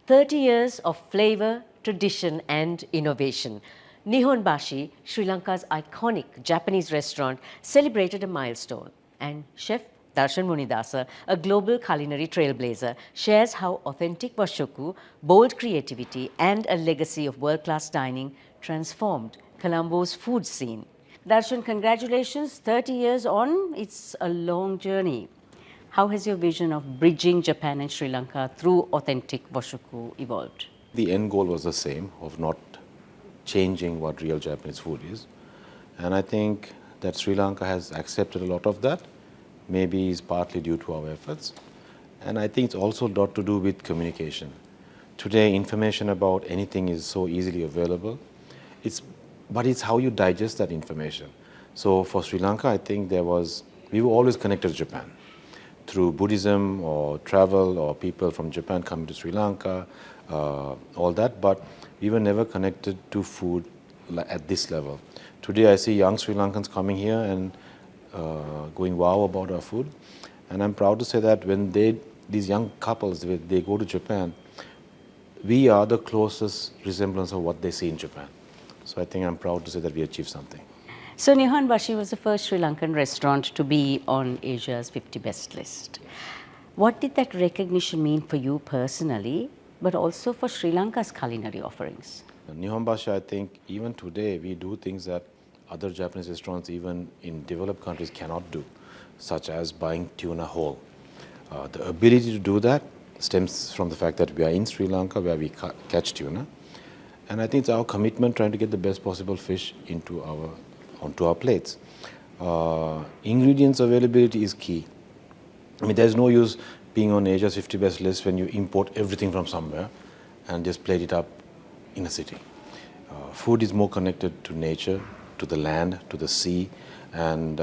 30 years of flavor, tradition and innovation. Nihonbashi, Sri Lanka's iconic Japanese restaurant, celebrated a milestone. And Chef Dharshan Munidasa, a global culinary trailblazer, shares how authentic Washoku, bold creativity and a legacy of world-class dining transformed Colombo's food scene. Dharshan, congratulations, 30 years on, it's a long journey. How has your vision of bridging Japan and Sri Lanka through authentic Washoku evolved? The end goal was the same, of not changing what real Japanese food is. And I think that Sri Lanka has accepted a lot of that, maybe is partly due to our efforts. And I think it's also a lot to do with communication. Today, information about anything is so easily available, but it's how you digest that information. So for Sri Lanka, I think we were always connected to Japan through Buddhism or travel or people from Japan coming to Sri Lanka, all that, but we were never connected to food at this level. Today I see young Sri Lankans coming here and going wow about our food, and I'm proud to say that when these young couples, they go to Japan, we are the closest resemblance of what they see in Japan. So I think I'm proud to say that we achieved something. So Nihonbashi was the first Sri Lankan restaurant to be on Asia's 50 best list. What did that recognition mean for you personally, but also for Sri Lanka's culinary offerings? Nihonbashi, I think even today we do things that other Japanese restaurants even in developed countries cannot do, such as buying tuna whole. The ability to do that stems from the fact that we are in Sri Lanka where we catch tuna, and I think it's our commitment trying to get the best possible fish onto our plates. Ingredients availability is key. I mean, there's no use being on Asia's 50 best list when you import everything from somewhere and just plate it up in a city. Food is more connected to nature, to the land, to the sea, and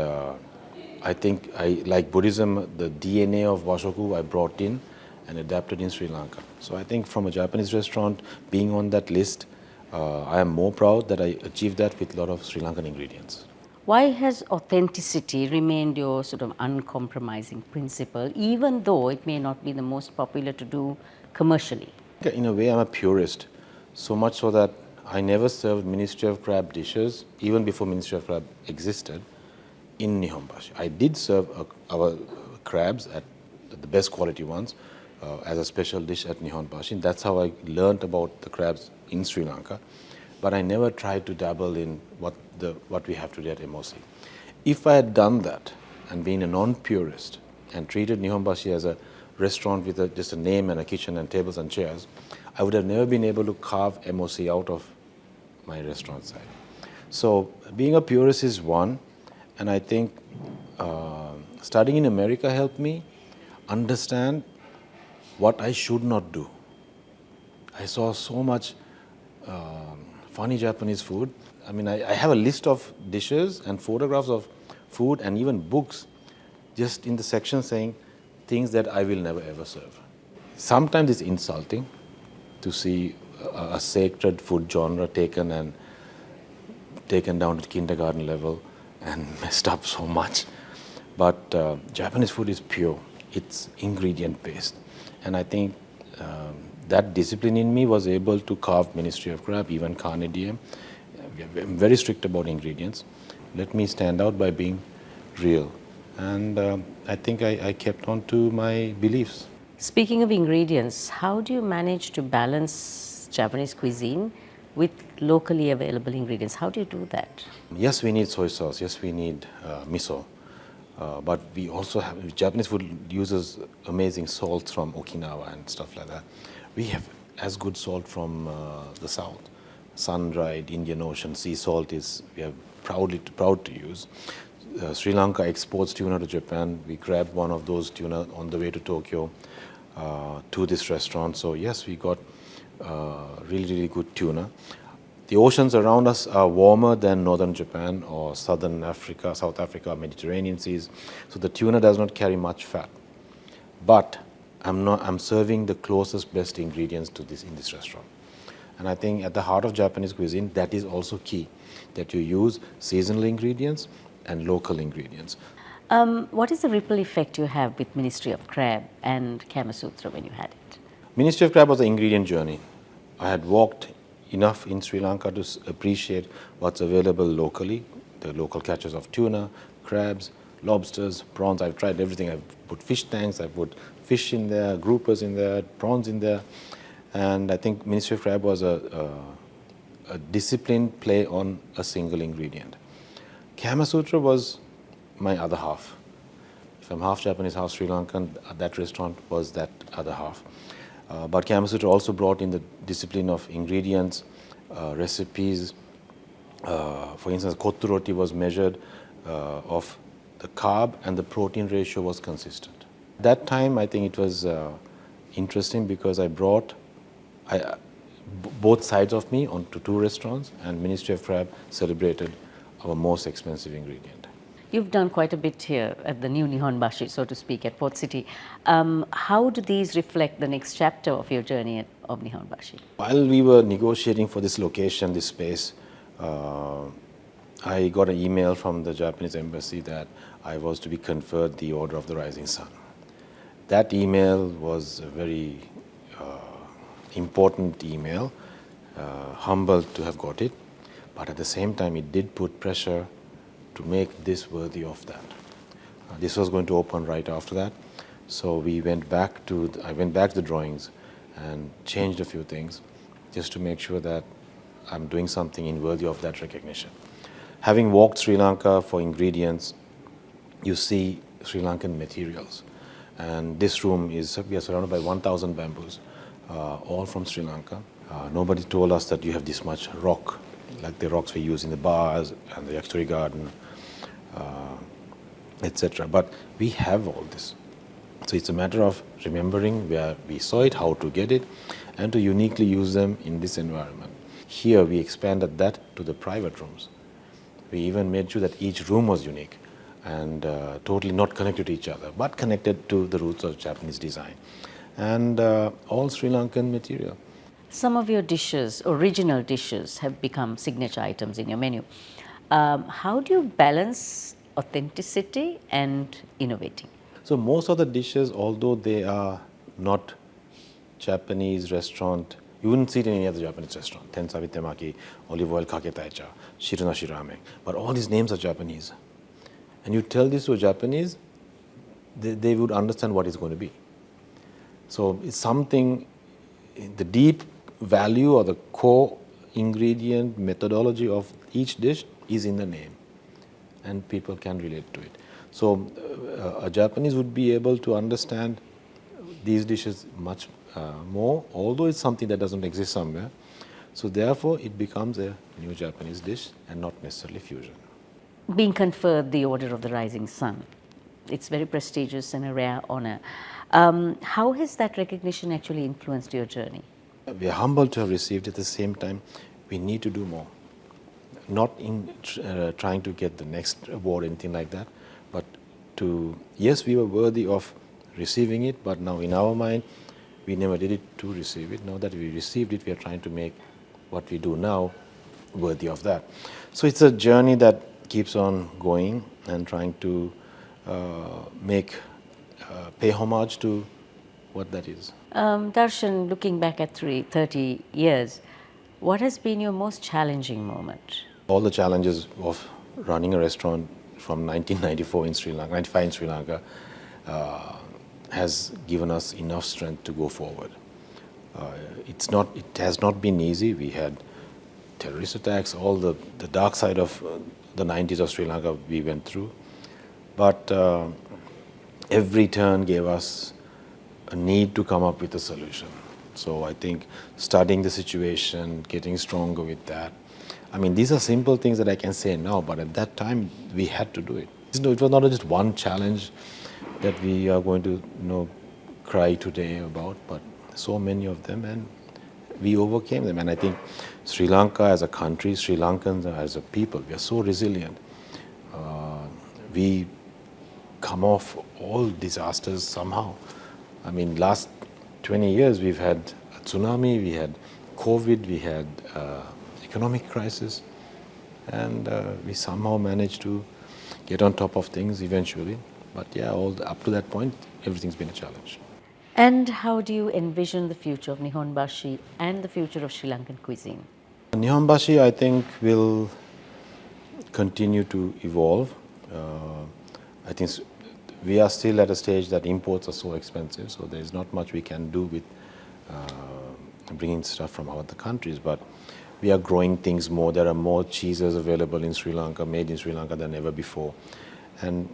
I think like Buddhism, the DNA of Washoku I brought in and adapted in Sri Lanka. So I think from a Japanese restaurant being on that list, I am more proud that I achieved that with a lot of Sri Lankan ingredients. Why has authenticity remained your sort of uncompromising principle, even though it may not be the most popular to do commercially? In a way, I'm a purist, so much so that I never served Ministry of Crab dishes, even before Ministry of Crab existed, in Nihonbashi. I did serve our crabs, at the best quality ones, as a special dish at Nihonbashi. That's how I learned about the crabs in Sri Lanka. But I never tried to dabble in what we have today at MOC. If I had done that and been a non-purist and treated Nihonbashi as a restaurant with just a name and a kitchen and tables and chairs, I would have never been able to carve MOC out of my restaurant side. So being a purist is one, and I think studying in America helped me understand what I should not do. I saw so much funny Japanese food. I mean, I have a list of dishes and photographs of food and even books just in the section saying things that I will never ever serve. Sometimes it's insulting to see a sacred food genre taken down to kindergarten level and messed up so much. But Japanese food is pure. It's ingredient based. And I think that discipline in me was able to carve Ministry of Crab, even Carne Diem. I'm very strict about ingredients. Let me stand out by being real. And I think I kept on to my beliefs. Speaking of ingredients, how do you manage to balance Japanese cuisine with locally available ingredients? How do you do that? Yes, we need soy sauce. Yes, we need miso. But we also have, Japanese food uses amazing salts from Okinawa and stuff like that. We have as good salt from the south. Sun-dried Indian Ocean sea salt we are proud to use. Sri Lanka exports tuna to Japan. We grabbed one of those tuna on the way to Tokyo to this restaurant. So yes, we got really good tuna. The oceans around us are warmer than northern Japan or southern Africa, South Africa, Mediterranean seas. So the tuna does not carry much fat. But I'm serving the closest, best ingredients to this in this restaurant. And I think at the heart of Japanese cuisine, that is also key, that you use seasonal ingredients and local ingredients. What is the ripple effect you have with Ministry of Crab and Kama Sutra when you had it? Ministry of Crab was an ingredient journey. I had walked enough in Sri Lanka to appreciate what's available locally, the local catches of tuna, crabs, lobsters, prawns. I've tried everything. I've put fish tanks, I've put fish in there, groupers in there, prawns in there. And I think Ministry of Crab was a disciplined play on a single ingredient. Kama Sutra was my other half. If I'm half Japanese, half Sri Lankan, that restaurant was that other half. But Kama Sutra also brought in the discipline of ingredients, recipes. For instance, kottu roti was measured of the carb and the protein ratio was consistent. At that time, I think it was interesting because I brought both sides of me onto two restaurants, and Ministry of Crab celebrated our most expensive ingredient. You've done quite a bit here at the new Nihonbashi, so to speak, at Port City. How do these reflect the next chapter of your journey of Nihonbashi? While we were negotiating for this location, this space, I got an email from the Japanese embassy that I was to be conferred the Order of the Rising Sun. That email was a very important email, humbled to have got it, but at the same time it did put pressure to make this worthy of that. This was going to open right after that, so I went back to the drawings and changed a few things just to make sure that I'm doing something worthy of that recognition. Having walked Sri Lanka for ingredients, you see Sri Lankan materials, and this room we are surrounded by 1,000 bamboos, all from Sri Lanka. Nobody told us that you have this much rock, like the rocks we use in the bars and the yakitori garden, etc. But we have all this. So it's a matter of remembering where we saw it, how to get it, and to uniquely use them in this environment. Here we expanded that to the private rooms. We even made sure that each room was unique and totally not connected to each other, but connected to the roots of Japanese design. And all Sri Lankan material. Some of your dishes, original dishes, have become signature items in your menu. How do you balance authenticity and innovating? So most of the dishes, although they are not Japanese restaurant, you wouldn't see it in any other Japanese restaurant. Tensai temaki, olive oil kake taicha, shirunashi ramen. But all these names are Japanese. And you tell this to a Japanese, they would understand what it's going to be. So it's something, the deep value or the core ingredient methodology of each dish is in the name, and people can relate to it. So a Japanese would be able to understand these dishes much more, although it's something that doesn't exist somewhere. So therefore it becomes a new Japanese dish and not necessarily fusion. Being conferred the Order of the Rising Sun, it's very prestigious and a rare honor. How has that recognition actually influenced your journey? We are humbled to have received it. At the same time, we need to do more. Not in trying to get the next award or anything like that, but yes, we were worthy of receiving it, but now in our mind, we never did it to receive it. Now that we received it, we are trying to make what we do now worthy of that. So it's a journey that keeps on going and trying to pay homage to what that is. Dharshan, looking back at 30 years, what has been your most challenging moment? All the challenges of running a restaurant from 1994 in Sri Lanka, 95 in Sri Lanka, has given us enough strength to go forward. It has not been easy. We had terrorist attacks, all the dark side of the 90s of Sri Lanka we went through. But every turn gave us a need to come up with a solution. So I think studying the situation, getting stronger with that. I mean, these are simple things that I can say now, but at that time we had to do it. It was not just one challenge that we are going to cry today about, but so many of them, and we overcame them. And I think Sri Lanka as a country, Sri Lankans as a people, we are so resilient. We come off all disasters somehow. I mean, last 20 years we've had a tsunami, we had COVID, we had economic crisis, and we somehow managed to get on top of things eventually. But yeah, up to that point, everything's been a challenge. And how do you envision the future of Nihonbashi and the future of Sri Lankan cuisine? Nihonbashi, I think, will continue to evolve. I think we are still at a stage that imports are so expensive, so there's not much we can do with bringing stuff from other countries, but we are growing things more. There are more cheeses available in Sri Lanka, made in Sri Lanka than ever before. And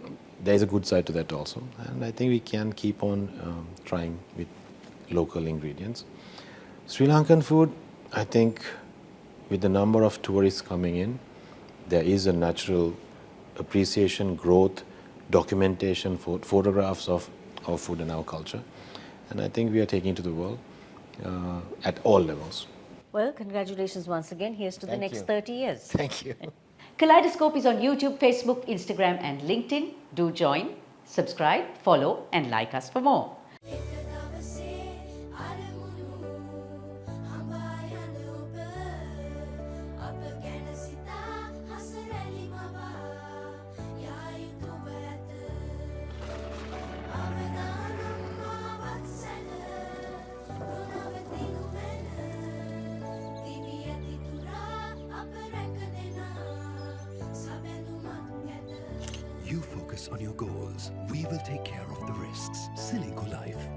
there's a good side to that also. And I think we can keep on trying with local ingredients. Sri Lankan food, I think with the number of tourists coming in, there is a natural appreciation, growth, documentation, photographs of our food and our culture. And I think we are taking to the world at all levels. Well, congratulations once again. Here's to the next 30 years. Thank you. Kaleidoscope is on YouTube, Facebook, Instagram, and LinkedIn. Do join, subscribe, follow, and like us for more. You focus on your goals. We will take care of the risks. Silly Life.